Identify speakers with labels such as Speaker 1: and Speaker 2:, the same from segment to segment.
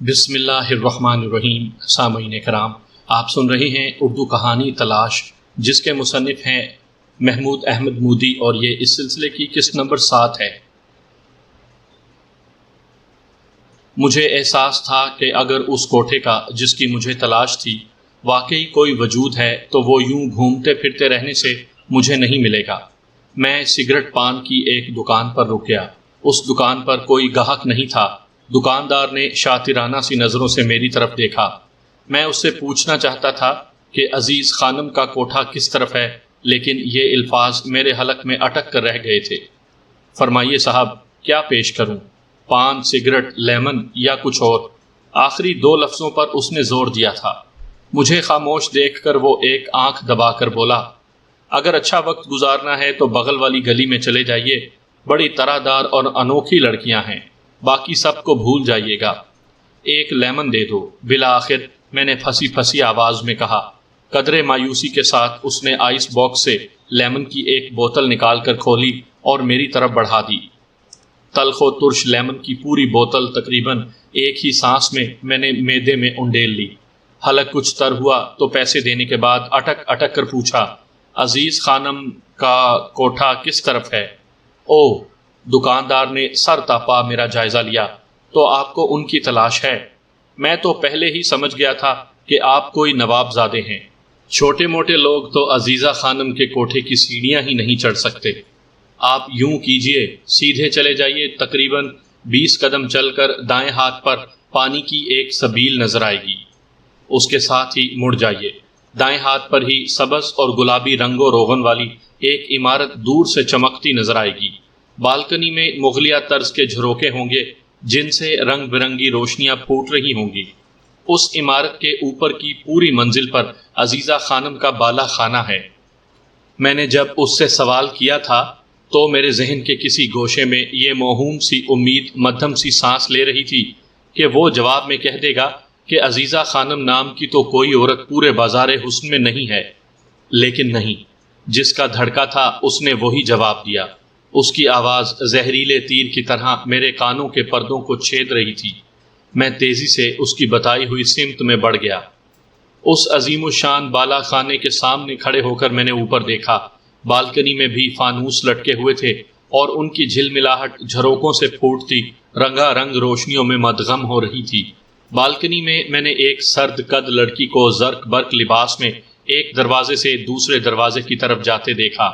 Speaker 1: بسم اللہ الرحمن الرحیم۔ سامعین کرام، آپ سن رہے ہیں اردو کہانی تلاش، جس کے مصنف ہیں محمود احمد مودی، اور یہ اس سلسلے کی قسط نمبر 7 ہے۔ مجھے احساس تھا کہ اگر اس کوٹھے کا جس کی مجھے تلاش تھی واقعی کوئی وجود ہے تو وہ یوں گھومتے پھرتے رہنے سے مجھے نہیں ملے گا۔ میں سگریٹ پان کی ایک دکان پر رک گیا۔ اس دکان پر کوئی گاہک نہیں تھا۔ دکاندار نے شاطرانہ سی نظروں سے میری طرف دیکھا۔ میں اس سے پوچھنا چاہتا تھا کہ عزیز خانم کا کوٹھا کس طرف ہے، لیکن یہ الفاظ میرے حلق میں اٹک کر رہ گئے تھے۔ فرمائیے صاحب، کیا پیش کروں؟ پان، سگریٹ، لیمن یا کچھ اور؟ آخری 2 لفظوں پر اس نے زور دیا تھا۔ مجھے خاموش دیکھ کر وہ ایک آنکھ دبا کر بولا، اگر اچھا وقت گزارنا ہے تو بغل والی گلی میں چلے جائیے، بڑی طرح دار اور انوکھی لڑکیاں ہیں، باقی سب کو بھول جائیے گا۔ ایک لیمن دے دو، بالآخر میں نے پھنسی پھنسی آواز میں کہا۔ قدرے مایوسی کے ساتھ اس نے آئس باکس سے لیمن کی ایک بوتل نکال کر کھولی اور میری طرف بڑھا دی۔ تلخ و ترش لیمن کی پوری بوتل تقریباً ایک ہی سانس میں نے معدے میں انڈیل لی۔ حلق کچھ تر ہوا تو پیسے دینے کے بعد اٹک اٹک کر پوچھا، عزیز خانم کا کوٹھا کس طرف ہے؟ او! دکاندار نے سر تاپا میرا جائزہ لیا، تو آپ کو ان کی تلاش ہے؟ میں تو پہلے ہی سمجھ گیا تھا کہ آپ کوئی نواب زادے ہیں۔ چھوٹے موٹے لوگ تو عزیزہ خانم کے کوٹھے کی سیڑھیاں ہی نہیں چڑھ سکتے۔ آپ یوں کیجئے، سیدھے چلے جائیے، تقریباً 20 قدم چل کر دائیں ہاتھ پر پانی کی ایک سبیل نظر آئے گی، اس کے ساتھ ہی مڑ جائیے۔ دائیں ہاتھ پر ہی سبز اور گلابی رنگ و روغن والی ایک عمارت دور سے چمکتی نظر آئے گی۔ بالکنی میں مغلیہ طرز کے جھروکے ہوں گے جن سے رنگ برنگی روشنیاں پھوٹ رہی ہوں گی۔ اس عمارت کے اوپر کی پوری منزل پر عزیزہ خانم کا بالا خانہ ہے۔ میں نے جب اس سے سوال کیا تھا تو میرے ذہن کے کسی گوشے میں یہ موہوم سی امید مدھم سی سانس لے رہی تھی کہ وہ جواب میں کہہ دے گا کہ عزیزہ خانم نام کی تو کوئی عورت پورے بازار حسن میں نہیں ہے۔ لیکن نہیں، جس کا دھڑکا تھا اس نے وہی جواب دیا۔ اس کی آواز زہریلے تیر کی طرح میرے کانوں کے پردوں کو چھید رہی تھی۔ میں تیزی سے اس کی بتائی ہوئی سمت میں بڑھ گیا۔ اس عظیم الشان بالا خانے کے سامنے کھڑے ہو کر میں نے اوپر دیکھا۔ بالکنی میں بھی فانوس لٹکے ہوئے تھے اور ان کی جھلملاہٹ جھروکوں سے پھوٹتی رنگا رنگ روشنیوں میں مدغم ہو رہی تھی۔ بالکنی میں میں نے ایک سرد قد لڑکی کو زرق برق لباس میں ایک دروازے سے دوسرے دروازے کی طرف جاتے دیکھا۔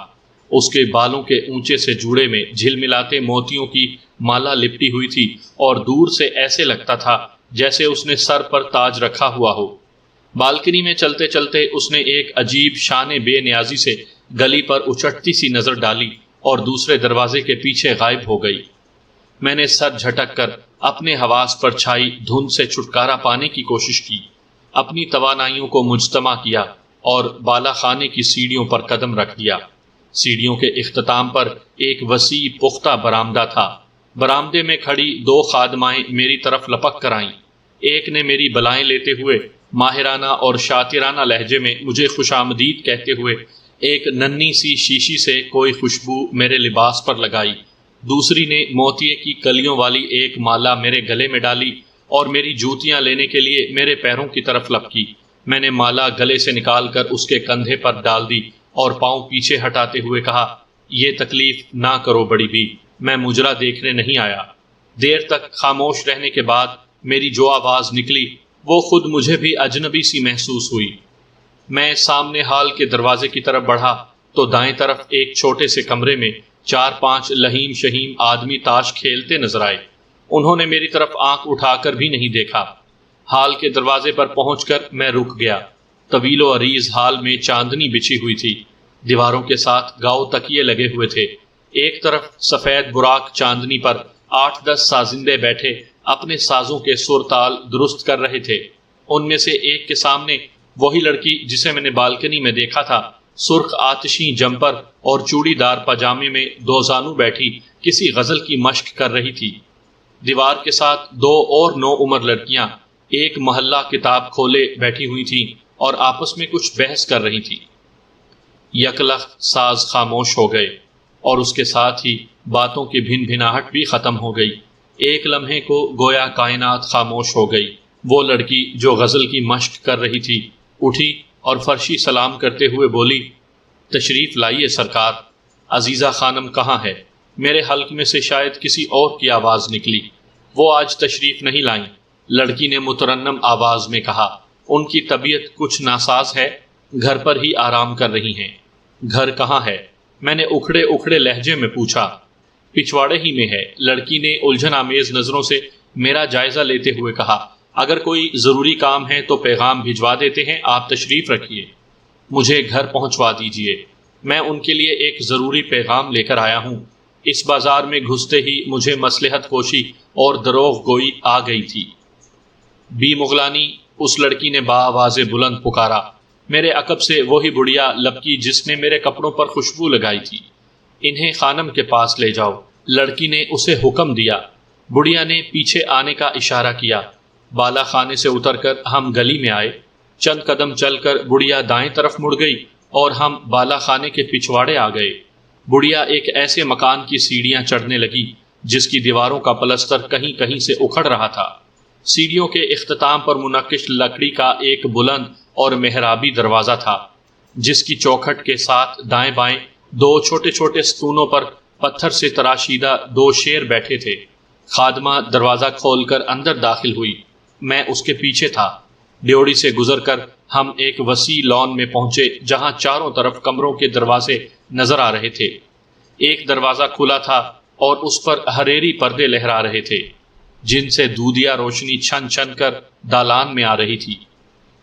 Speaker 1: اس کے بالوں کے اونچے سے جوڑے میں جھلملاتے موتیوں کی مالا لپٹی ہوئی تھی اور دور سے ایسے لگتا تھا جیسے اس نے سر پر تاج رکھا ہوا ہو۔ بالکنی میں چلتے چلتے اس نے ایک عجیب شان بے نیازی سے گلی پر اچٹتی سی نظر ڈالی اور دوسرے دروازے کے پیچھے غائب ہو گئی۔ میں نے سر جھٹک کر اپنے حواس پر چھائی دھند سے چھٹکارا پانے کی کوشش کی، اپنی توانائیوں کو مجتمع کیا اور بالا خانے کی سیڑھیوں پر قدم رکھ دیا۔ سیڑھیوں کے اختتام پر ایک وسیع پختہ برآمدہ تھا۔ برآمدے میں کھڑی 2 خادمائیں میری طرف لپک کر آئیں۔ ایک نے میری بلائیں لیتے ہوئے ماہرانہ اور شاطرانہ لہجے میں مجھے خوش آمدید کہتے ہوئے ایک ننھی سی شیشی سے کوئی خوشبو میرے لباس پر لگائی۔ دوسری نے موتیے کی کلیوں والی ایک مالا میرے گلے میں ڈالی اور میری جوتیاں لینے کے لیے میرے پیروں کی طرف لپکی۔ میں نے مالا گلے سے نکال کر اس کے کندھے پر ڈال دی اور پاؤں پیچھے ہٹاتے ہوئے کہا، یہ تکلیف نہ کرو بڑی بھی، میں مجرا دیکھنے نہیں آیا۔ دیر تک خاموش رہنے کے بعد میری جو آواز نکلی وہ خود مجھے بھی اجنبی سی محسوس ہوئی۔ میں سامنے ہال کے دروازے کی طرف بڑھا تو دائیں طرف ایک چھوٹے سے کمرے میں 4-5 لہیم شہیم آدمی تاش کھیلتے نظر آئے۔ انہوں نے میری طرف آنکھ اٹھا کر بھی نہیں دیکھا۔ ہال کے دروازے پر پہنچ کر میں رک گیا۔ طویل و عریض ہال میں چاندنی بچھی ہوئی تھی۔ دیواروں کے ساتھ گاؤ تکیے لگے ہوئے تھے۔ ایک طرف سفید براق چاندنی پر 8-10 سازندے بیٹھے اپنے سازوں کے سر تال درست کر رہے تھے۔ ان میں سے ایک کے سامنے وہی لڑکی جسے میں نے بالکنی میں دیکھا تھا، سرخ آتشیں جمپر اور چوڑی دار پاجامے میں 2 زانو بیٹھی کسی غزل کی مشق کر رہی تھی۔ دیوار کے ساتھ 2 اور نوعمر لڑکیاں ایک محلہ کتاب کھولے بیٹھی ہوئی تھیں اور آپس میں کچھ بحث کر رہی تھیں۔ یکلخت ساز خاموش ہو گئے اور اس کے ساتھ ہی باتوں کی بھن بھناہٹ بھی ختم ہو گئی۔ ایک لمحے کو گویا کائنات خاموش ہو گئی۔ وہ لڑکی جو غزل کی مشق کر رہی تھی اٹھی اور فرشی سلام کرتے ہوئے بولی، تشریف لائیے سرکار، عزیزہ خانم کہاں ہے؟ میرے حلق میں سے شاید کسی اور کی آواز نکلی۔ وہ آج تشریف نہیں لائیں، لڑکی نے مترنم آواز میں کہا۔ ان کی طبیعت کچھ ناساز ہے، گھر پر ہی آرام کر رہی ہیں۔ گھر کہاں ہے؟ میں نے اکھڑے اکھڑے لہجے میں پوچھا۔ پچھواڑے ہی میں ہے، لڑکی نے الجھن آمیز نظروں سے میرا جائزہ لیتے ہوئے کہا۔ اگر کوئی ضروری کام ہے تو پیغام بھجوا دیتے ہیں، آپ تشریف رکھیے۔ مجھے گھر پہنچوا دیجیے، میں ان کے لیے ایک ضروری پیغام لے کر آیا ہوں۔ اس بازار میں گھستے ہی مجھے مصلحت کوشی اور دروغ گوئی آ گئی تھی۔ بی مغلانی، اس لڑکی نے بآواز بلند پکارا۔ میرے عقب سے وہی بڑھیا لبکی جس نے میرے کپڑوں پر خوشبو لگائی تھی۔ انہیں خانم کے پاس لے جاؤ، لڑکی نے اسے حکم دیا۔ بڑھیا نے پیچھے آنے کا اشارہ کیا۔ بالا خانے سے اتر کر ہم گلی میں آئے۔ چند قدم چل کر بڑھیا دائیں طرف مڑ گئی اور ہم بالا خانے کے پچھواڑے آ گئے۔ بڑھیا ایک ایسے مکان کی سیڑھیاں چڑھنے لگی جس کی دیواروں کا پلستر کہیں کہیں سے اکھڑ رہا تھا۔ سیڑھیوں کے اختتام پر منقش لکڑی کا ایک بلند اور محرابی دروازہ تھا، جس کی چوکھٹ کے ساتھ دائیں بائیں دو چھوٹے چھوٹے ستونوں پر پتھر سے تراشیدہ دو شیر بیٹھے تھے۔ خادمہ دروازہ کھول کر اندر داخل ہوئی، میں اس کے پیچھے تھا۔ ڈیوڑی سے گزر کر ہم ایک وسیع لان میں پہنچے جہاں چاروں طرف کمروں کے دروازے نظر آ رہے تھے۔ ایک دروازہ کھلا تھا اور اس پر ہریری پردے لہرا رہے تھے جن سے دودھیا روشنی چھن چھن کر دالان میں آ رہی تھی۔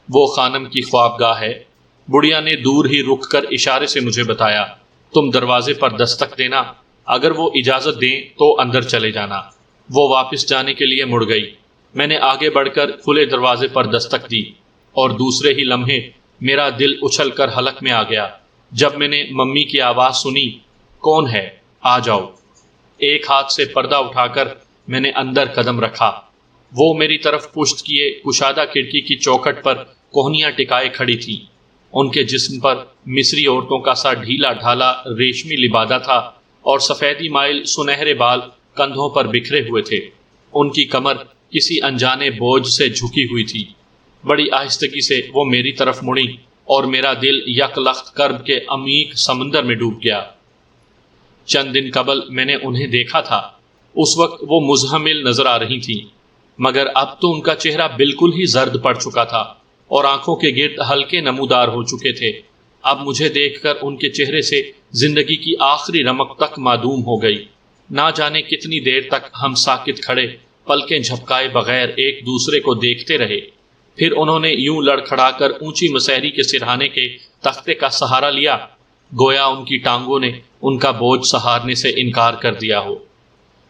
Speaker 1: وہ خانم کی خوابگاہ ہے، بڑھیا نے دور ہی رک کر اشارے سے مجھے بتایا۔ تم دروازے پر دستک دینا، اگر وہ اجازت دیں تو اندر چلے جانا۔ وہ واپس جانے کے لیے مڑ گئی۔ میں نے آگے بڑھ کر کھلے دروازے پر دستک دی اور دوسرے ہی لمحے میرا دل اچھل کر حلق میں آ گیا جب میں نے ممی کی آواز سنی، کون ہے؟ آ جاؤ۔ ایک ہاتھ سے پردہ اٹھا کر میں نے اندر قدم رکھا۔ وہ میری طرف پشت کیے کشادہ کھڑکی کی چوکھٹ پر کوہنیاں ٹکائے کھڑی تھیں۔ ان کے جسم پر مصری عورتوں کا سا ڈھیلا ڈھالا ریشمی لبادہ تھا اور سفیدی مائل سنہرے بال کندھوں پر بکھرے ہوئے تھے۔ ان کی کمر کسی انجانے بوجھ سے جھکی ہوئی تھی۔ بڑی آہستگی سے وہ میری طرف مڑی اور میرا دل یک لخت کرب کے عمیق سمندر میں ڈوب گیا۔ چند دن قبل میں نے انہیں دیکھا تھا، اس وقت وہ مزہمل نظر آ رہی تھیں، مگر اب تو ان کا چہرہ بالکل ہی زرد پڑ چکا تھا اور آنکھوں کے گرد ہلکے نمودار ہو چکے تھے۔ اب مجھے دیکھ کر ان کے چہرے سے زندگی کی آخری رمق تک معدوم ہو گئی۔ نہ جانے کتنی دیر تک ہم ساکت کھڑے پلکیں جھپکائے بغیر ایک دوسرے کو دیکھتے رہے۔ پھر انہوں نے یوں لڑکھڑا کر اونچی مسحری کے سرہانے کے تختے کا سہارا لیا، گویا ان کی ٹانگوں نے ان کا بوجھ سہارنے سے انکار کر دیا ہو۔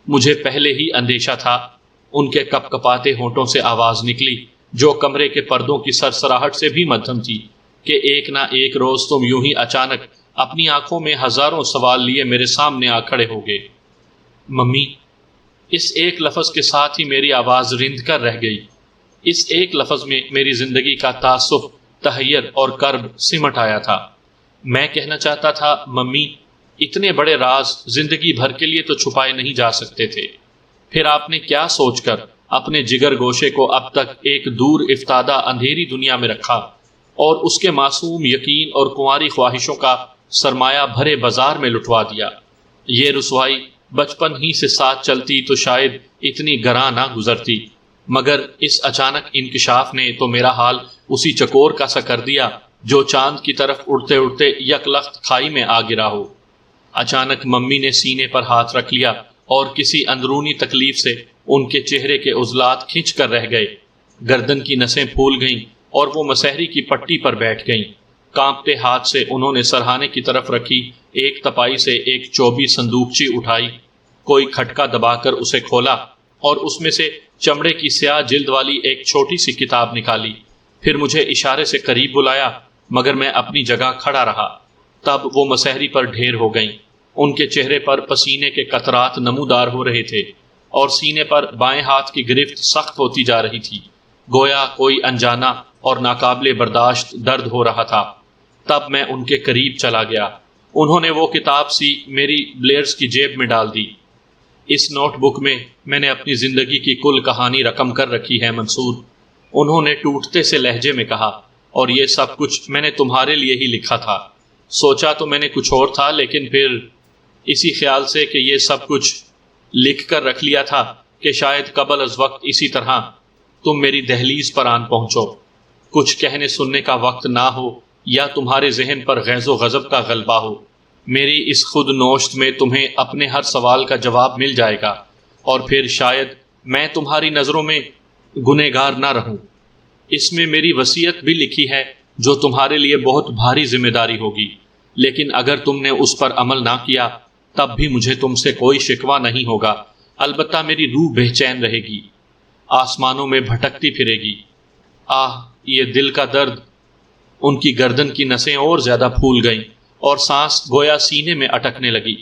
Speaker 1: مجھے پہلے ہی اندیشہ تھا۔ ان کے کپ کپاتے ہونٹوں سے آواز نکلی جو کمرے کے پردوں کی سرسراہٹ سے بھی مدھم تھی کہ ایک نہ ایک روز تم یوں ہی اچانک اپنی آنکھوں میں ہزاروں سوال لیے میرے سامنے آ کھڑے ہوگے۔ ممی، اس ایک لفظ کے ساتھ ہی میری آواز رند کر رہ گئی۔ اس ایک لفظ میں میری زندگی کا تعصب، تحیر اور کرب سمٹ آیا تھا۔ میں کہنا چاہتا تھا، ممی، اتنے بڑے راز زندگی بھر کے لیے تو چھپائے نہیں جا سکتے تھے۔ پھر آپ نے کیا سوچ کر اپنے جگر گوشے کو اب تک ایک دور افتادہ اندھیری دنیا میں رکھا اور اس کے معصوم یقین اور کنواری خواہشوں کا سرمایہ بھرے بازار میں لٹوا دیا؟ یہ رسوائی بچپن ہی سے ساتھ چلتی تو شاید اتنی گراں نہ گزرتی، مگر اس اچانک انکشاف نے تو میرا حال اسی چکور کا سا کر دیا جو چاند کی طرف اڑتے اڑتے یک لخت کھائی میں آ گرا ہو۔ اچانک ممی نے سینے پر ہاتھ رکھ لیا اور کسی اندرونی تکلیف سے ان کے چہرے کے عضلات کھنچ کر رہ گئے۔ گردن کی نسیں پھول گئیں اور وہ مسحری کی پٹی پر بیٹھ گئیں۔ کانپتے ہاتھ سے انہوں نے سرہانے کی طرف رکھی ایک تپائی سے ایک چوبی صندوقچی اٹھائی، کوئی کھٹکا دبا کر اسے کھولا اور اس میں سے چمڑے کی سیاہ جلد والی ایک چھوٹی سی کتاب نکالی۔ پھر مجھے اشارے سے قریب بلایا، مگر میں اپنی جگہ کھڑا رہا۔ تب وہ مسحری پر ڈھیر ہو گئیں۔ ان کے چہرے پر پسینے کے قطرات نمودار ہو رہے تھے اور سینے پر بائیں ہاتھ کی گرفت سخت ہوتی جا رہی تھی، گویا کوئی انجانا اور ناقابل برداشت درد ہو رہا تھا۔ تب میں ان کے قریب چلا گیا۔ انہوں نے وہ کتاب سی میری بلیئرز کی جیب میں ڈال دی۔ اس نوٹ بک میں نے اپنی زندگی کی کل کہانی رقم کر رکھی ہے منصور، انہوں نے ٹوٹتے سے لہجے میں کہا، اور یہ سب کچھ میں نے تمہارے لیے ہی لکھا تھا۔ سوچا تو میں نے کچھ اور تھا، لیکن پھر اسی خیال سے کہ یہ سب کچھ لکھ کر رکھ لیا تھا کہ شاید قبل از وقت اسی طرح تم میری دہلیز پر آن پہنچو، کچھ کہنے سننے کا وقت نہ ہو یا تمہارے ذہن پر غیظ و غضب کا غلبہ ہو۔ میری اس خود نوشت میں تمہیں اپنے ہر سوال کا جواب مل جائے گا، اور پھر شاید میں تمہاری نظروں میں گنہگار نہ رہوں۔ اس میں میری وصیت بھی لکھی ہے جو تمہارے لیے بہت بھاری ذمہ داری ہوگی، لیکن اگر تم نے اس پر عمل نہ کیا تب بھی مجھے تم سے کوئی شکوہ نہیں ہوگا، البتہ میری روح بے چین رہے گی، آسمانوں میں بھٹکتی پھرے گی۔ آہ، یہ دل کا درد! ان کی گردن کی نسیں اور زیادہ پھول گئیں اور سانس گویا سینے میں اٹکنے لگی۔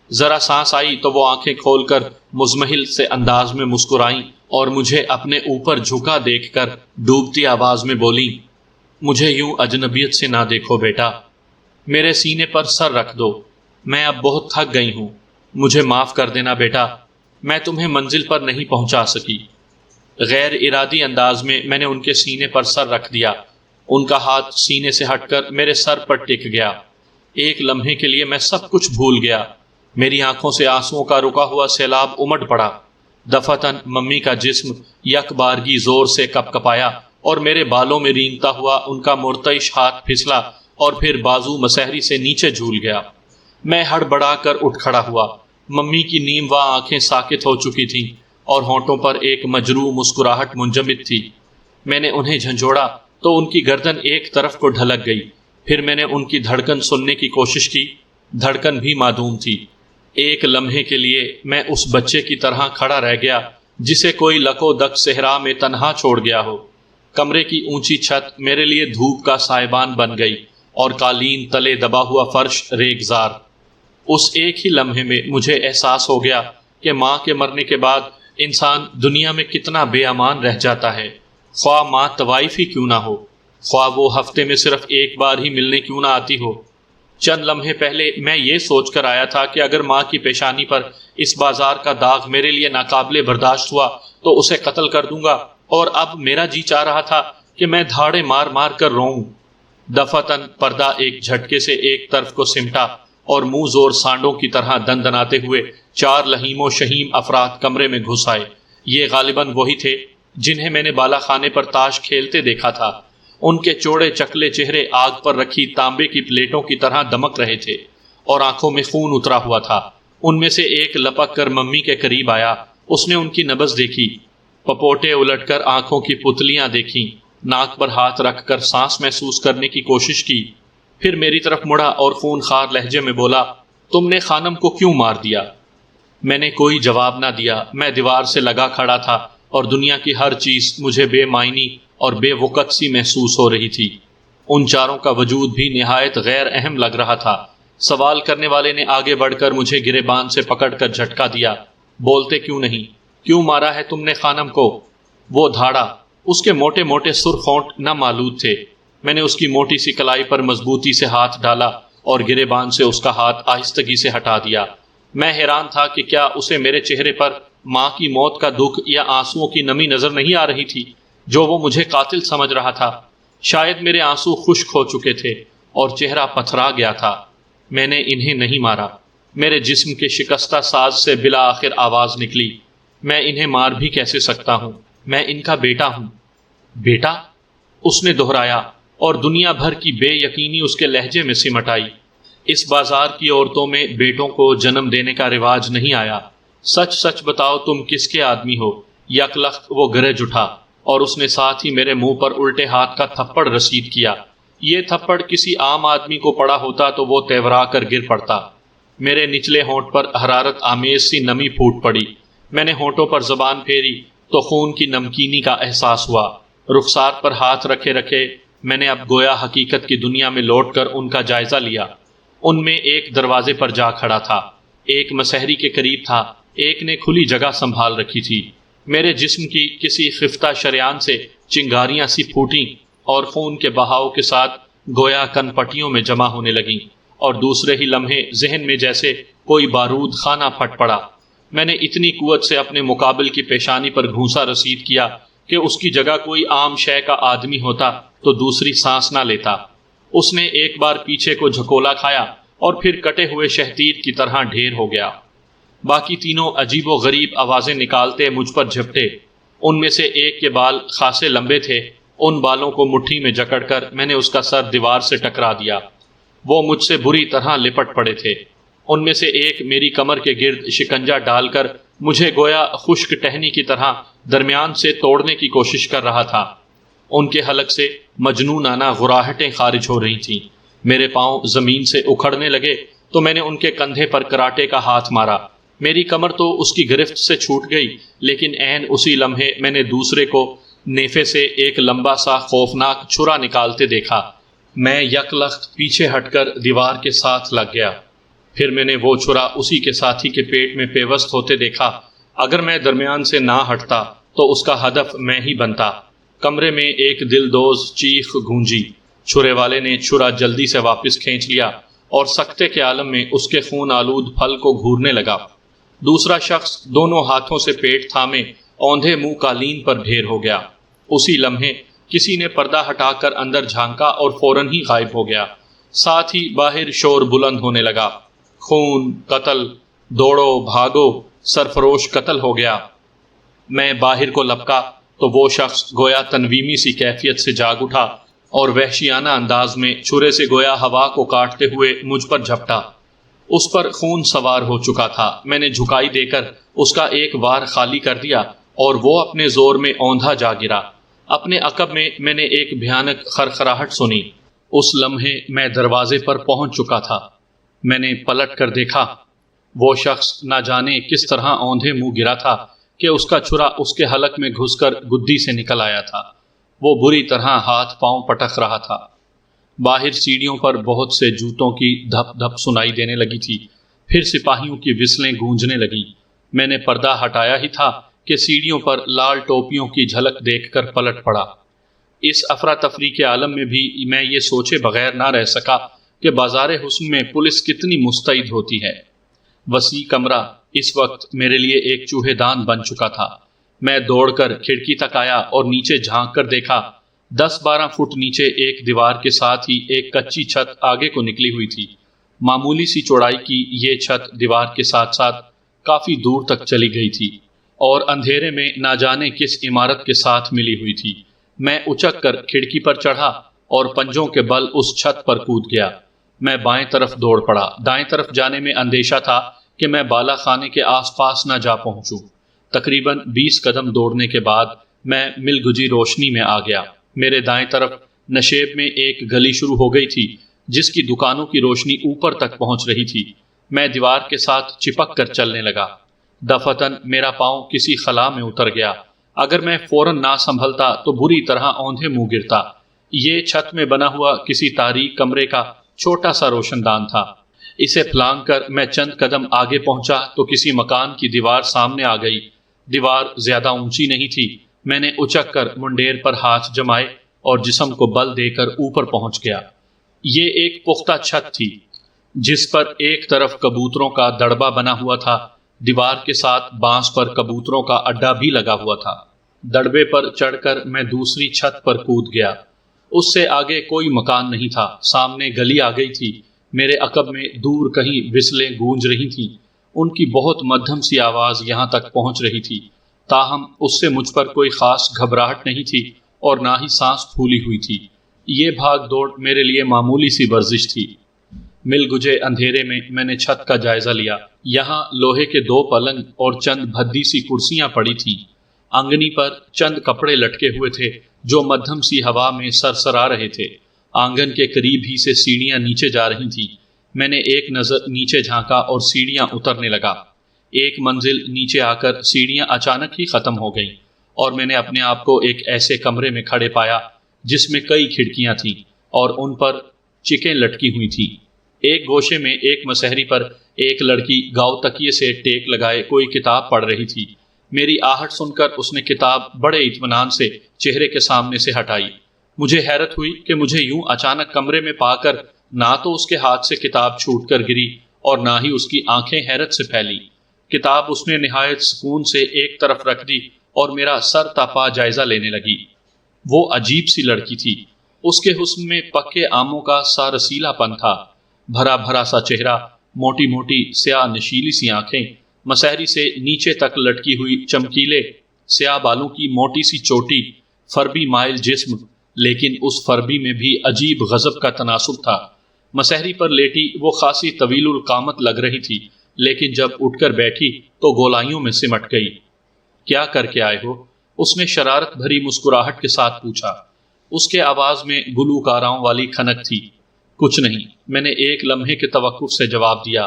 Speaker 1: ذرا سانس آئی تو وہ آنکھیں کھول کر مزمحل سے انداز میں مسکرائیں اور مجھے اپنے اوپر جھکا دیکھ کر ڈوبتی آواز میں بولیں، مجھے یوں اجنبیت سے نہ دیکھو بیٹا، میرے سینے پر سر رکھ دو، میں اب بہت تھک گئی ہوں، مجھے معاف کر دینا بیٹا، میں تمہیں منزل پر نہیں پہنچا سکی۔ غیر ارادی انداز میں نے ان کے سینے پر سر رکھ دیا، ان کا ہاتھ سینے سے ہٹ کر میرے سر پر ٹک گیا۔ ایک لمحے کے لیے میں سب کچھ بھول گیا، میری آنکھوں سے آنسوؤں کا رکا ہوا سیلاب امٹ پڑا۔ دفعتاً ممی کا جسم یک بارگی زور سے کپ کپایا اور میرے بالوں میں رینگتا ہوا ان کا مرتعش ہاتھ پھسلا اور پھر بازو مسحری سے نیچے جھول گیا۔ میں ہڑبڑا کر اٹھ کھڑا ہوا۔ ممی کی نیم وا آنکھیں ساکت ہو چکی تھیں اور ہونٹوں پر ایک مجروح مسکراہٹ منجمد تھی۔ میں نے انہیں جھنجھوڑا تو ان کی گردن ایک طرف کو ڈھلک گئی، پھر میں نے ان کی دھڑکن سننے کی کوشش کی، دھڑکن بھی معدوم تھی۔ ایک لمحے کے لیے میں اس بچے کی طرح کھڑا رہ گیا جسے کوئی لک و دک صحرا میں تنہا چھوڑ گیا ہو۔ کمرے کی اونچی چھت میرے لیے دھوپ کا سائبان بن گئی اور قالین تلے دبا ہوا فرش ریگزار۔ اس ایک ہی لمحے میں مجھے احساس ہو گیا کہ ماں کے مرنے کے بعد انسان دنیا میں کتنا بے امان رہ جاتا ہے، خواہ ماں طوائف ہی کیوں نہ ہو، خواہ وہ ہفتے میں صرف ایک بار ہی ملنے کیوں نہ آتی ہو۔ چند لمحے پہلے میں یہ سوچ کر آیا تھا کہ اگر ماں کی پیشانی پر اس بازار کا داغ میرے لیے ناقابل برداشت ہوا تو اسے قتل کر دوں گا، اور اب میرا جی چاہ رہا تھا کہ میں دھاڑے مار مار کر روؤں۔ دفعتاً پردہ ایک جھٹکے سے ایک طرف کو سمٹا اور منہ زور سانڈوں کی طرح دندناتے ہوئے 4 لہیم و شہیم افراد کمرے میں گھس آئے۔ یہ غالباً وہی تھے جنہیں میں نے بالا خانے پر تاش کھیلتے دیکھا تھا۔ ان کے چوڑے چکلے چہرے آگ پر رکھی تانبے کی پلیٹوں کی طرح دمک رہے تھے اور آنکھوں میں خون اترا ہوا تھا۔ ان میں سے ایک لپک کر ممی کے قریب آیا، اس نے ان کی نبض دیکھی، پپوٹے الٹ کر آنکھوں کی پتلیاں دیکھیں، ناک پر ہاتھ رکھ کر سانس محسوس کرنے کی کوشش کی، پھر میری طرف مڑا اور خون خار لہجے میں بولا، تم نے خانم کو کیوں مار دیا؟ میں نے کوئی جواب نہ دیا۔ میں دیوار سے لگا کھڑا تھا اور دنیا کی ہر چیز مجھے بے معنی اور بے وقت سی محسوس ہو رہی تھی۔ ان چاروں کا وجود بھی نہایت غیر اہم لگ رہا تھا۔ سوال کرنے والے نے آگے بڑھ کر مجھے گریبان سے پکڑ کر جھٹکا دیا۔ بولتے کیوں نہیں؟ کیوں مارا ہے تم نے خانم کو؟ وہ دھاڑا، اس کے موٹے موٹے سرخ ہونٹ نہ مالود تھے۔ میں نے اس کی موٹی سی کلائی پر مضبوطی سے ہاتھ ڈالا اور گریبان سے اس کا ہاتھ آہستگی سے ہٹا دیا۔ میں حیران تھا کہ کیا اسے میرے چہرے پر ماں کی موت کا دکھ یا آنسوؤں کی نمی نظر نہیں آ رہی تھی جو وہ مجھے قاتل سمجھ رہا تھا۔ شاید میرے آنسو خشک ہو چکے تھے اور چہرہ پتھرا گیا تھا۔ میں نے انہیں نہیں مارا۔ میرے جسم کے شکستہ ساز سے بلا آخر آواز نکلی، میں انہیں مار بھی کیسے سکتا ہوں، میں ان کا بیٹا ہوں۔ بیٹا؟ اس نے دہرایا اور دنیا بھر کی بے یقینی اس کے لہجے میں سمٹ آئی۔ اس بازار کی عورتوں میں بیٹوں کو جنم دینے کا رواج نہیں آیا۔ سچ سچ بتاؤ تم کس کے آدمی ہو؟ یک لخت وہ گرج اٹھا اور اس نے ساتھ ہی میرے منہ پر الٹے ہاتھ کا تھپڑ رسید کیا۔ یہ تھپڑ کسی عام آدمی کو پڑا ہوتا تو وہ تیورا کر گر پڑتا۔ میرے نچلے ہونٹ پر حرارت آمیز سی نمی پھوٹ پڑی۔ میں نے ہونٹوں پر زبان پھیری تو خون کی نمکینی کا احساس ہوا۔ رخسار پر ہاتھ رکھے رکھے میں نے اب گویا حقیقت کی دنیا میں لوٹ کر ان کا جائزہ لیا۔ ان میں ایک دروازے پر جا کھڑا تھا، ایک مسحری کے قریب تھا، ایک نے کھلی جگہ سنبھال رکھی تھی۔ میرے جسم کی کسی خفتہ شریان سے چنگاریاں سی پھوٹیں اور خون کے بہاؤ کے ساتھ گویا کن پٹیوں میں جمع ہونے لگیں، اور دوسرے ہی لمحے ذہن میں جیسے کوئی بارود خانہ پھٹ پڑا۔ میں نے اتنی قوت سے اپنے مقابل کی پیشانی پر گھونسا رسید کیا کہ اس کی جگہ کوئی عام شے کا آدمی ہوتا تو دوسری سانس نہ لیتا۔ اس نے ایک بار پیچھے کو جھکولا کھایا اور پھر کٹے ہوئے شہتیر کی طرح ڈھیر ہو گیا۔ باقی تینوں عجیب و غریب آوازیں نکالتے مجھ پر جھپٹے۔ ان میں سے ایک کے بال خاصے لمبے تھے۔ ان بالوں کو مٹھی میں جکڑ کر میں نے اس کا سر دیوار سے ٹکرا دیا۔ وہ مجھ سے بری طرح لپٹ پڑے تھے۔ ان میں سے ایک میری کمر کے گرد شکنجا ڈال کر مجھے گویا خشک ٹہنی کی طرح درمیان سے توڑنے کی کوشش کر رہا تھا۔ ان کے حلق سے مجنونانہ غراہٹیں خارج ہو رہی تھیں۔ میرے پاؤں زمین سے اکھڑنے لگے تو میں نے ان کے کندھے پر کراٹے کا ہاتھ مارا۔ میری کمر تو اس کی گرفت سے چھوٹ گئی، لیکن عین اسی لمحے میں نے دوسرے کو نیفے سے ایک لمبا سا خوفناک چھرا نکالتے دیکھا۔ میں یک لخت پیچھے ہٹ کر دیوار کے ساتھ لگ گیا۔ پھر میں نے وہ چھرا اسی کے ساتھی کے پیٹ میں پیوست ہوتے دیکھا۔ اگر میں درمیان سے نہ ہٹتا تو اس کا ہدف میں ہی بنتا۔ کمرے میں ایک دلدوز چیخ گونجی۔ چھرے والے نے چھرا جلدی سے واپس کھینچ لیا اور سکتے کے عالم میں اس کے خون آلود پھل کو گھورنے لگا۔ دوسرا شخص دونوں ہاتھوں سے پیٹ تھامے اوندھے منہ قالین پر ڈھیر ہو گیا۔ اسی لمحے کسی نے پردہ ہٹا کر اندر جھانکا اور فوراً ہی غائب ہو گیا۔ ساتھ ہی باہر شور بلند ہونے لگا، خون، قتل، دوڑو بھاگو، سرفروش قتل ہو گیا۔ میں باہر کو لپکا تو وہ شخص گویا تنویمی سی کیفیت سے جاگ اٹھا اور وحشیانہ انداز میں چھرے سے گویا ہوا کو کاٹتے ہوئے مجھ پر جھپٹا۔ اس پر خون سوار ہو چکا تھا۔ میں نے جھکائی دے کر اس کا ایک وار خالی کر دیا اور وہ اپنے زور میں اوندھا جا گرا۔ اپنے عقب میں نے ایک بھیانک خرخراہٹ سنی۔ اس لمحے میں دروازے پر پہنچ چکا تھا۔ میں نے پلٹ کر دیکھا۔ وہ شخص نہ جانے کس طرح اوندھے منہ گرا تھا کہ اس کا چھرا اس کے حلق میں گھس کر گدی سے نکل آیا تھا۔ وہ بری طرح ہاتھ پاؤں پٹک رہا تھا۔ باہر سیڑھیوں پر بہت سے جوتوں کی دھپ دھپ سنائی دینے لگی تھی۔ پھر سپاہیوں کی وسلیں گونجنے لگیں۔ میں نے پردہ ہٹایا ہی تھا کہ سیڑھیوں پر لال ٹوپیوں کی جھلک دیکھ کر پلٹ پڑا۔ اس افراتفری کے عالم میں بھی میں یہ سوچے بغیر نہ رہ سکا کہ بازار حسن میں پولیس کتنی مستعد ہوتی ہے۔ وسیع کمرہ اس وقت میرے لیے ایک چوہے دان بن چکا تھا۔ میں دوڑ کر کھڑکی تک آیا اور نیچے جھانک کر دیکھا۔ 10-12 فٹ نیچے ایک دیوار کے ساتھ ہی ایک کچی چھت آگے کو نکلی ہوئی تھی۔ معمولی سی چوڑائی کی یہ چھت دیوار کے ساتھ ساتھ کافی دور تک چلی گئی تھی اور اندھیرے میں نہ جانے کس عمارت کے ساتھ ملی ہوئی تھی۔ میں اچک کر کھڑکی پر چڑھا اور پنجوں کے بل اس چھت پر کود گیا۔ میں بائیں طرف دوڑ پڑا۔ دائیں طرف جانے میں اندیشہ تھا کہ میں بالا خانے کے آس پاس نہ جا پہنچوں۔ تقریباً 20 قدم دوڑنے کے بعد میں مل گجی روشنی میں آ گیا۔ میرے دائیں طرف نشیب میں ایک گلی شروع ہو گئی تھی جس کی دکانوں کی روشنی اوپر تک پہنچ رہی تھی۔ میں دیوار کے ساتھ چپک کر چلنے لگا۔ دفتن میرا پاؤں کسی خلا میں اتر گیا۔ اگر میں فوراً نہ سنبھلتا تو بری طرح اوندھے منہ گرتا۔ یہ چھت میں بنا ہوا کسی تاریک کمرے کا چھوٹا سا روشن دان تھا۔ اسے پھلانگ کر میں چند قدم آگے پہنچا تو کسی مکان کی دیوار سامنے آ گئی۔ دیوار زیادہ اونچی نہیں تھی۔ میں نے اچک کر منڈیر پر ہاتھ جمائے اور جسم کو بل دے کر اوپر پہنچ گیا۔ یہ ایک پختہ چھت تھی جس پر ایک طرف کبوتروں کا دڑبہ بنا ہوا تھا۔ دیوار کے ساتھ بانس پر کبوتروں کا اڈا بھی لگا ہوا تھا۔ دڑبے پر چڑھ کر میں دوسری چھت پر کود گیا۔ اس سے آگے کوئی مکان نہیں تھا۔ سامنے گلی آ گئی تھی۔ میرے عقب میں دور کہیں وسلیں گونج رہی تھیں۔ ان کی بہت مدھم سی آواز یہاں تک پہنچ رہی تھی، تاہم اس سے مجھ پر کوئی خاص گھبراہٹ نہیں تھی اور نہ ہی سانس پھولی ہوئی تھی۔ یہ بھاگ دوڑ میرے لیے معمولی سی ورزش تھی۔ مل گجے اندھیرے میں نے چھت کا جائزہ لیا۔ یہاں لوہے کے 2 پلنگ اور چند بھدی سی کرسیاں پڑی تھیں۔ آنگنی پر چند کپڑے لٹکے ہوئے تھے جو مدھم سی ہوا میں سرسرا رہے تھے۔ آنگن کے قریب ہی سے سیڑھیاں نیچے جا رہی تھیں۔ میں نے ایک نظر نیچے جھانکا اور سیڑھیاں اترنے لگا۔ ایک منزل نیچے آ کر سیڑھیاں اچانک ہی ختم ہو گئیں اور میں نے اپنے آپ کو ایک ایسے کمرے میں کھڑے پایا جس میں کئی کھڑکیاں تھیں اور ان پر چکیں لٹکی ہوئی تھیں۔ ایک گوشے میں ایک مسہری پر ایک لڑکی گاؤ تکیے سے ٹیک لگائے کوئی کتاب پڑھ رہی تھی۔ میری آہٹ سن کر اس نے کتاب بڑے اطمینان سے چہرے کے سامنے سے ہٹائی۔ مجھے حیرت ہوئی کہ مجھے یوں اچانک کمرے میں پا کر نہ تو اس کے ہاتھ سے کتاب چھوٹ کر گری اور نہ ہی اس کی آنکھیں حیرت سے پھیلی۔ کتاب اس نے نہایت سکون سے ایک طرف رکھ دی اور میرا سر تا پا جائزہ لینے لگی۔ وہ عجیب سی لڑکی تھی۔ اس کے حسن میں پکے آموں کا سا رسیلا پن تھا، بھرا بھرا سا چہرہ، موٹی موٹی سیاہ نشیلی سی آنکھیں، مسحری سے نیچے تک لٹکی ہوئی چمکیلے سیاہ بالوں کی موٹی سی چوٹی، فربی مائل جسم، لیکن اس فربی میں بھی عجیب غضب کا تناسب تھا۔ مسحری پر لیٹی وہ خاصی طویل القامت لگ رہی تھی، لیکن جب اٹھ کر بیٹھی تو گولائیوں میں سمٹ گئی۔ کیا کر کے آئے ہو؟ اس نے شرارت بھری مسکراہٹ کے ساتھ پوچھا۔ اس کے آواز میں گلوکاراؤں والی کھنک تھی۔ کچھ نہیں، میں نے ایک لمحے کے توقف سے جواب دیا۔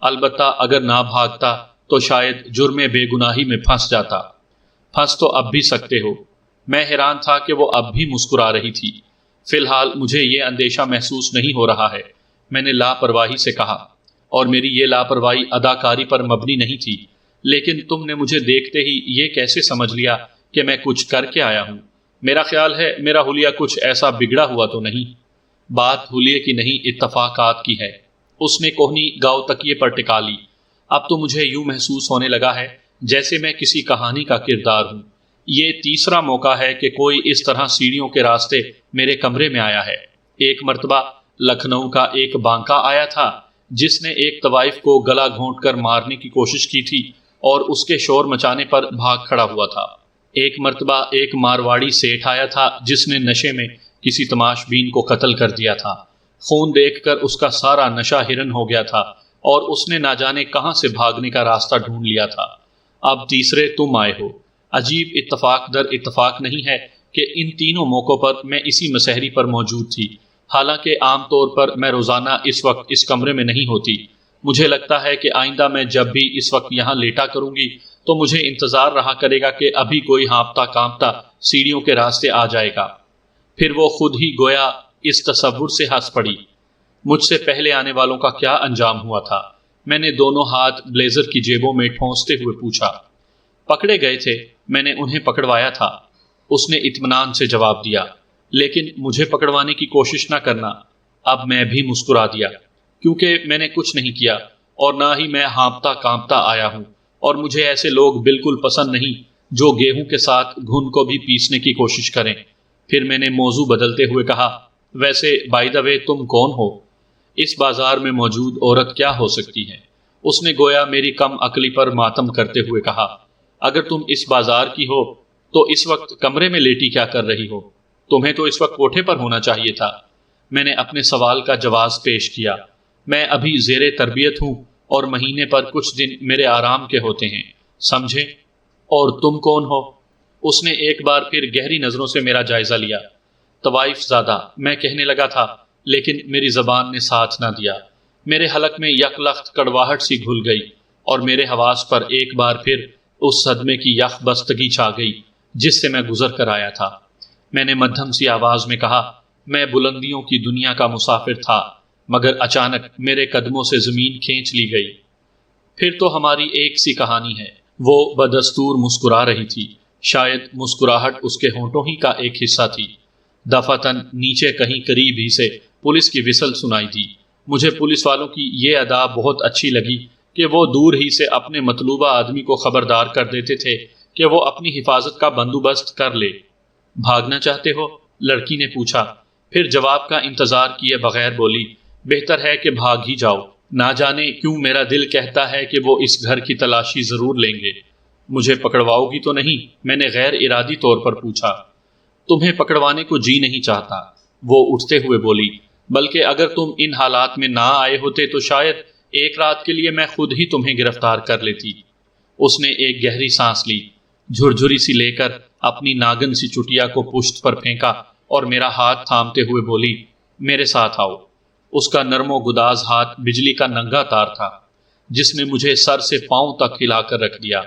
Speaker 1: البتہ اگر نہ بھاگتا تو شاید جرم بے گناہی میں پھنس جاتا۔ پھنس تو اب بھی سکتے ہو۔ میں حیران تھا کہ وہ اب بھی مسکرا رہی تھی۔ فی الحال مجھے یہ اندیشہ محسوس نہیں ہو رہا ہے، میں نے لاپرواہی سے کہا، اور میری یہ لاپرواہی اداکاری پر مبنی نہیں تھی، لیکن تم نے مجھے دیکھتے ہی یہ کیسے سمجھ لیا کہ میں کچھ کر کے آیا ہوں؟ میرا خیال ہے میرا حلیہ کچھ ایسا بگڑا ہوا تو نہیں۔ بات حلیے کی نہیں، اتفاقات کی ہے۔ اس نے کوہنی گاؤ تکیے پر ٹکا لی۔ اب تو مجھے یوں محسوس ہونے لگا ہے جیسے میں کسی کہانی کا کردار ہوں۔ یہ تیسرا موقع ہے کہ کوئی اس طرح سیڑھیوں کے راستے میرے کمرے میں آیا ہے۔ ایک مرتبہ لکھنؤ کا ایک بانکا آیا تھا جس نے ایک طوائف کو گلا گھونٹ کر مارنے کی کوشش کی تھی اور اس کے شور مچانے پر بھاگ کھڑا ہوا تھا۔ ایک مرتبہ ایک مارواڑی سیٹھ آیا تھا جس نے نشے میں کسی تماش بین کو قتل کر دیا تھا۔ خون دیکھ کر اس کا سارا نشہ ہرن ہو گیا تھا اور اس نے نہ جانے کہاں سے بھاگنے کا راستہ ڈھونڈ لیا تھا۔ اب تیسرے تم آئے ہو۔ عجیب اتفاق در اتفاق نہیں ہے کہ ان تینوں موقعوں پر میں اسی مسحری پر موجود تھی، حالانکہ عام طور پر میں روزانہ اس وقت اس کمرے میں نہیں ہوتی۔ مجھے لگتا ہے کہ آئندہ میں جب بھی اس وقت یہاں لیٹا کروں گی تو مجھے انتظار رہا کرے گا کہ ابھی کوئی ہانپتا کانپتا سیڑھیوں کے راستے آ جائے گا۔ پھر وہ خود ہی گویا اس تصور سے ہنس پڑی۔ مجھ سے پہلے آنے والوں کا کیا انجام ہوا تھا؟ میں نے دونوں ہاتھ بلیزر کی جیبوں میں ٹھونستے ہوئے پوچھا۔ پکڑے گئے تھے، میں نے انہیں پکڑوایا تھا، اس نے اطمینان سے جواب دیا، لیکن مجھے پکڑوانے کی کوشش نہ کرنا۔ اب میں بھی مسکرا دیا، کیونکہ میں نے کچھ نہیں کیا اور نہ ہی میں ہانپتا کانپتا آیا ہوں، اور مجھے ایسے لوگ بالکل پسند نہیں جو گیہوں کے ساتھ گھن کو بھی پیسنے کی کوشش کریں۔ پھر میں نے موضوع بدلتے ہوئے کہا، ویسے بائی دا وے تم کون ہو؟ اس بازار میں موجود عورت کیا ہو سکتی ہے؟ اس نے گویا میری کم عقلی پر ماتم کرتے ہوئے کہا، اگر تم اس بازار کی ہو تو اس وقت کمرے میں لیٹی کیا کر رہی ہو؟ تمہیں تو اس وقت کوٹھے پر ہونا چاہیے تھا۔ میں نے اپنے سوال کا جواز پیش کیا۔ میں ابھی زیر تربیت ہوں اور مہینے پر کچھ دن میرے آرام کے ہوتے ہیں، سمجھے؟ اور تم کون ہو؟ اس نے ایک بار پھر گہری نظروں سے میرا جائزہ لیا۔ طوائف زادہ، میں کہنے لگا تھا، لیکن میری زبان نے ساتھ نہ دیا۔ میرے حلق میں یک لخت کڑواہٹ سی گھل گئی اور میرے حواس پر ایک بار پھر اس صدمے کی یخ بستگی چھا گئی جس سے میں گزر کر آیا تھا۔ میں نے مدھم سی آواز میں کہا، میں بلندیوں کی دنیا کا مسافر تھا، مگر اچانک میرے قدموں سے زمین کھینچ لی گئی۔ پھر تو ہماری ایک سی کہانی ہے۔ وہ بدستور مسکرا رہی تھی، شاید مسکراہٹ اس کے ہونٹوں ہی کا ایک حصہ تھی۔ دفعتاً نیچے کہیں قریب ہی سے پولیس کی وسل سنائی دی۔ مجھے پولیس والوں کی یہ ادا بہت اچھی لگی کہ وہ دور ہی سے اپنے مطلوبہ آدمی کو خبردار کر دیتے تھے کہ وہ اپنی حفاظت کا بندوبست کر لے۔ بھاگنا چاہتے ہو؟ لڑکی نے پوچھا، پھر جواب کا انتظار کیے بغیر بولی، بہتر ہے کہ بھاگ ہی جاؤ، نہ جانے کیوں میرا دل کہتا ہے کہ وہ اس گھر کی تلاشی ضرور لیں گے۔ مجھے پکڑواؤ گی تو نہیں؟ میں نے غیر ارادی طور پر پوچھا۔ تمہیں پکڑوانے کو جی نہیں چاہتا، وہ اٹھتے ہوئے بولی، بلکہ اگر تم ان حالات میں نہ آئے ہوتے تو شاید ایک رات کے لیے میں خود ہی تمہیں گرفتار کر لیتی۔ اس نے ایک گہری سانس لی، جھرجھری سی لے کر اپنی ناگن سی چٹیا کو پشت پر پھینکا اور میرا ہاتھ تھامتے ہوئے بولی، میرے ساتھ آؤ۔ اس کا نرم و گداز ہاتھ بجلی کا ننگا تار تھا جس نے مجھے سر سے پاؤں تک ہلا کر رکھ دیا۔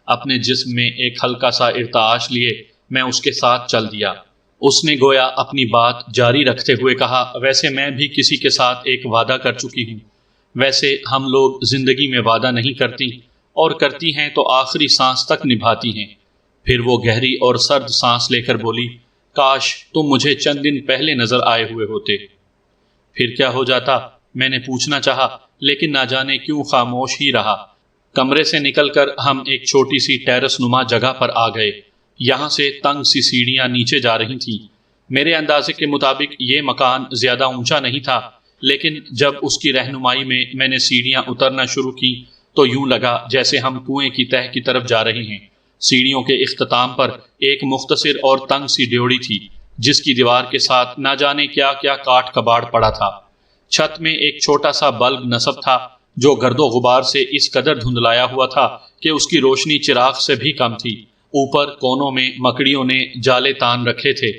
Speaker 1: اپنے جسم میں ایک ہلکا سا ارتعاش لیے میں اس کے ساتھ چل دیا۔ اس نے گویا اپنی بات جاری رکھتے ہوئے کہا، ویسے میں بھی کسی کے ساتھ ایک وعدہ کر چکی ہوں۔ ویسے ہم لوگ زندگی میں وعدہ نہیں کرتی، اور کرتی ہیں تو آخری سانس تک نبھاتی ہیں۔ پھر وہ گہری اور سرد سانس لے کر بولی، کاش تم مجھے چند دن پہلے نظر آئے ہوئے ہوتے۔ پھر کیا ہو جاتا؟ میں نے پوچھنا چاہا، لیکن نہ جانے کیوں خاموش ہی رہا۔ کمرے سے نکل کر ہم ایک چھوٹی سی ٹیرس نما جگہ پر آ گئے۔ یہاں سے تنگ سی سیڑھیاں نیچے جا رہی تھیں۔ میرے اندازے کے مطابق یہ مکان زیادہ اونچا نہیں تھا، لیکن جب اس کی رہنمائی میں نے سیڑھیاں اترنا شروع کی تو یوں لگا جیسے ہم کنویں کی تہہ کی طرف جا رہے ہیں۔ سیڑھیوں کے اختتام پر ایک مختصر اور تنگ سی ڈیوڑی تھی جس کی دیوار کے ساتھ نہ جانے کیا کیا کاٹ کباڑ پڑا تھا۔ چھت میں ایک چھوٹا سا بلب نصب تھا جو گرد و غبار سے اس قدر دھندلایا ہوا تھا کہ اس کی روشنی چراغ سے بھی کم تھی۔ اوپر کونوں میں مکڑیوں نے جالے تان رکھے تھے۔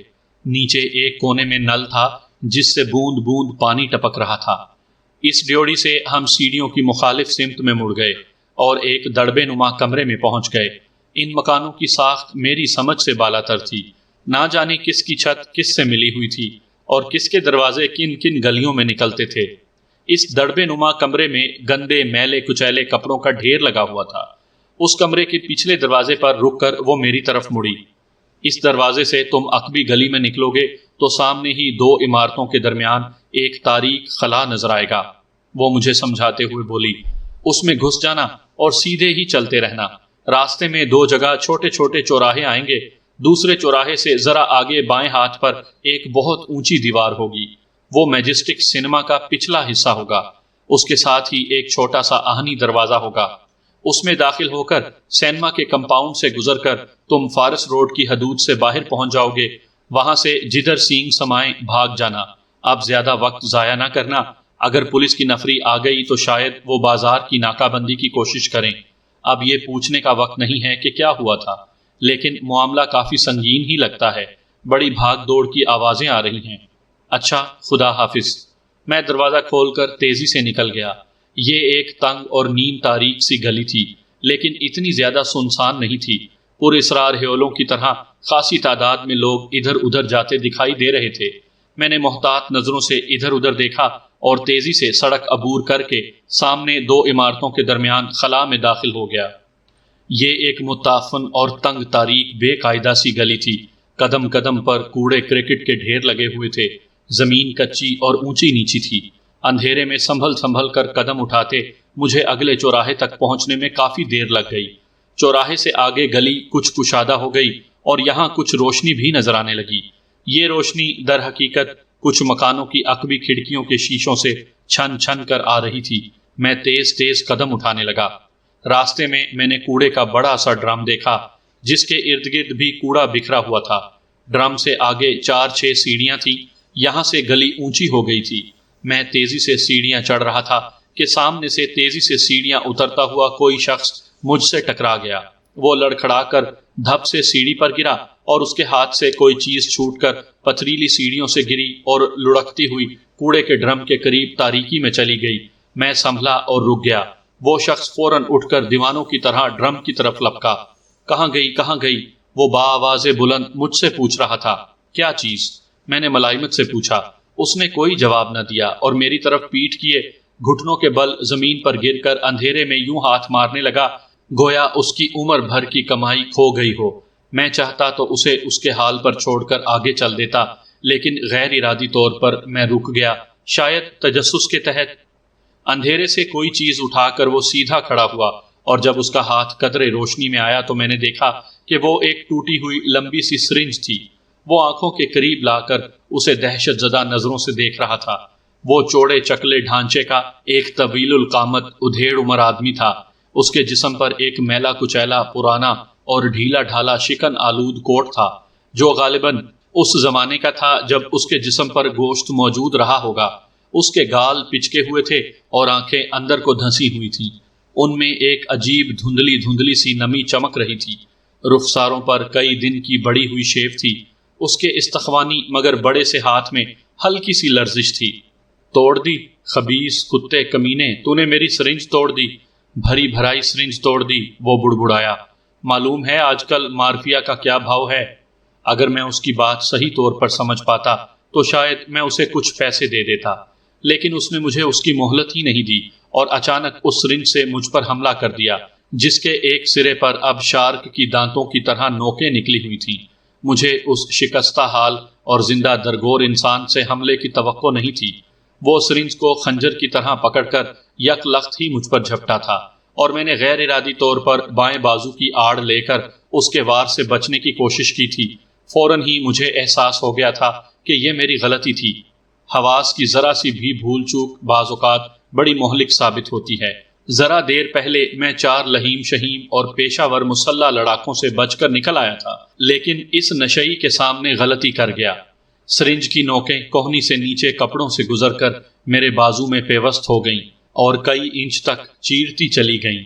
Speaker 1: نیچے ایک کونے میں نل تھا جس سے بوند بوند پانی ٹپک رہا تھا۔ اس ڈیوڑی سے ہم سیڑھیوں کی مخالف سمت میں مڑ گئے اور ایک دڑبے نما کمرے میں پہنچ گئے۔ ان مکانوں کی ساخت میری سمجھ سے بالاتر تھی۔ نہ جانے کس کی چھت کس سے ملی ہوئی تھی اور کس کے دروازے کن کن گلیوں میں نکلتے تھے۔ اس دڑبے نما کمرے میں گندے میلے کچیلے کپڑوں کا ڈھیر لگا ہوا تھا۔ اس کمرے کے پچھلے دروازے پر رک کر وہ میری طرف مڑی۔ اس دروازے سے تم عقبی گلی میں نکلو گے تو سامنے ہی 2 عمارتوں کے درمیان ایک تاریک خلا نظر آئے گا، وہ مجھے سمجھاتے ہوئے بولی۔ اس میں گھس جانا اور سیدھے ہی چلتے رہنا۔ راستے میں 2 جگہ چھوٹے چھوٹے چوراہے آئیں گے۔ دوسرے چوراہے سے ذرا آگے بائیں ہاتھ پر ایک بہت اونچی دیوار ہوگی، وہ میجسٹک سینما کا پچھلا حصہ ہوگا۔ اس کے ساتھ ہی ایک چھوٹا سا آہنی دروازہ ہوگا۔ اس میں داخل ہو کر سینما کے کمپاؤنڈ سے گزر کر تم فارس روڈ کی حدود سے باہر پہنچ جاؤ گے۔ وہاں سے جدھر سینگ سمائے بھاگ جانا۔ اب زیادہ وقت ضائع نہ کرنا۔ اگر پولیس کی نفری آ گئی تو شاید وہ بازار کی ناکہ بندی کی کوشش کریں۔ اب یہ پوچھنے کا وقت نہیں ہے کہ کیا ہوا تھا، لیکن معاملہ کافی سنگین ہی لگتا ہے۔ بڑی بھاگ دوڑ کی آوازیں آ رہی ہیں۔ اچھا، خدا حافظ۔ میں دروازہ کھول کر تیزی سے نکل گیا۔ یہ ایک تنگ اور نیم تاریک سی گلی تھی، لیکن اتنی زیادہ سنسان نہیں تھی۔ پر اسرار ہیولوں کی طرح خاصی تعداد میں لوگ ادھر ادھر جاتے دکھائی دے رہے تھے۔ میں نے محتاط نظروں سے ادھر ادھر دیکھا اور تیزی سے سڑک عبور کر کے سامنے 2 عمارتوں کے درمیان خلا میں داخل ہو گیا۔ یہ ایک متعفن اور تنگ تاریک بے قاعدہ سی گلی تھی۔ قدم قدم پر کوڑے کرکٹ کے ڈھیر لگے ہوئے تھے۔ زمین کچی اور اونچی نیچی تھی۔ اندھیرے میں سنبھل سنبھل کر قدم اٹھاتے مجھے اگلے چوراہے تک پہنچنے میں کافی دیر لگ گئی۔ چوراہے سے آگے گلی کچھ کشادہ ہو گئی اور یہاں کچھ روشنی بھی نظر آنے لگی۔ یہ روشنی در حقیقت کچھ مکانوں کی عقبی کھڑکیوں کے شیشوں سے چھن چھن کر آ رہی تھی۔ میں تیز تیز قدم اٹھانے لگا۔ راستے میں نے کوڑے کا بڑا سا ڈرم دیکھا جس کے ارد گرد بھی کوڑا بکھرا ہوا تھا۔ ڈرم سے آگے 4-6 سیڑھیاں تھیں۔ یہاں سے گلی اونچی ہو گئی تھی۔ میں تیزی سے سیڑھیاں چڑھ رہا تھا کہ سامنے سے تیزی سے سیڑھیاں اترتا ہوا کوئی شخص مجھ سے ٹکرا گیا۔ وہ لڑکھڑا کر دھپ سے سیڑھی پر گرا اور اس کے ہاتھ سے کوئی چیز چھوٹ کر پتھریلی سیڑھیوں سے گری اور لڑکتی ہوئی کوڑے کے ڈرم کے قریب تاریکی میں چلی گئی۔ میں سنبھلا اور رک گیا۔ وہ شخص فوراً اٹھ کر دیوانوں کی طرح ڈرم کی طرف لپکا۔ کہاں گئی کہاں گئی؟ وہ بآواز بلند مجھ سے پوچھ رہا تھا۔ کیا چیز؟ میں نے ملائمت سے پوچھا۔ اس نے کوئی جواب نہ دیا اور میری طرف پیٹھ کیے گھٹنوں کے بل زمین پر گر کر اندھیرے میں یوں ہاتھ مارنے لگا گویا اس کی عمر بھر کی کمائی کھو گئی ہو۔ میں چاہتا تو اسے اس کے حال پر چھوڑ کر آگے چل دیتا، لیکن غیر ارادی طور پر میں رک گیا، شاید تجسس کے تحت۔ اندھیرے سے کوئی چیز اٹھا کر وہ سیدھا کھڑا ہوا اور جب اس کا ہاتھ قدرے روشنی میں آیا تو میں نے دیکھا کہ وہ ایک ٹوٹی ہوئی لمبی سی سرنج تھی۔ وہ آنکھوں کے قریب لا کر اسے دہشت زدہ نظروں سے دیکھ رہا تھا۔ وہ چوڑے چکلے ڈھانچے کا ایک طویل القامت ادھیڑ عمر آدمی تھا۔ اس کے جسم پر ایک میلا کچیلا پرانا اور ڈھیلا ڈھالا شکن آلود کوٹ تھا جو غالباً اس زمانے کا تھا جب اس کے جسم پر گوشت موجود رہا ہوگا۔ اس کے گال پچکے ہوئے تھے اور آنکھیں اندر کو دھنسی ہوئی تھیں۔ ان میں ایک عجیب دھندلی دھندلی سی نمی چمک رہی تھی۔ رخساروں پر کئی دن کی بڑی ہوئی شیو تھی۔ اس کے استخوانی مگر بڑے سے ہاتھ میں ہلکی سی لرزش تھی۔ توڑ دی؟ خبیث کتے کمینے، تو نے میری سرنج توڑ دی، بھری بھرائی سرنج توڑ دی، وہ بڑبڑایا۔ معلوم ہے آج کل مارفیا کا کیا بھاؤ ہے؟ اگر میں اس کی بات صحیح طور پر سمجھ پاتا تو شاید میں اسے کچھ پیسے دے دیتا، لیکن اس نے مجھے اس کی مہلت ہی نہیں دی اور اچانک اس سرنج سے مجھ پر حملہ کر دیا جس کے ایک سرے پر اب شارک کی دانتوں کی طرح نوکیں نکلی ہوئی تھیں۔ مجھے اس شکستہ حال اور زندہ درگور انسان سے حملے کی توقع نہیں تھی۔ وہ سرنج کو خنجر کی طرح پکڑ کر یک لخت ہی مجھ پر جھپٹا تھا اور میں نے غیر ارادی طور پر بائیں بازو کی آڑ لے کر اس کے وار سے بچنے کی کوشش کی تھی۔ فوراً ہی مجھے احساس ہو گیا تھا کہ یہ میری غلطی تھی۔ حواس کی ذرا سی بھی بھول چوک بعض اوقات بڑی مہلک ثابت ہوتی ہے۔ ذرا دیر پہلے میں 4 لہیم شہیم اور پیشہ ور مسلح لڑاکوں سے بچ کر نکل آیا تھا، لیکن اس نشئی کے سامنے غلطی کر گیا۔ سرنج کی نوکیں کوہنی سے نیچے کپڑوں سے گزر کر میرے بازو میں پیوست ہو گئیں اور کئی انچ تک چیرتی چلی گئیں۔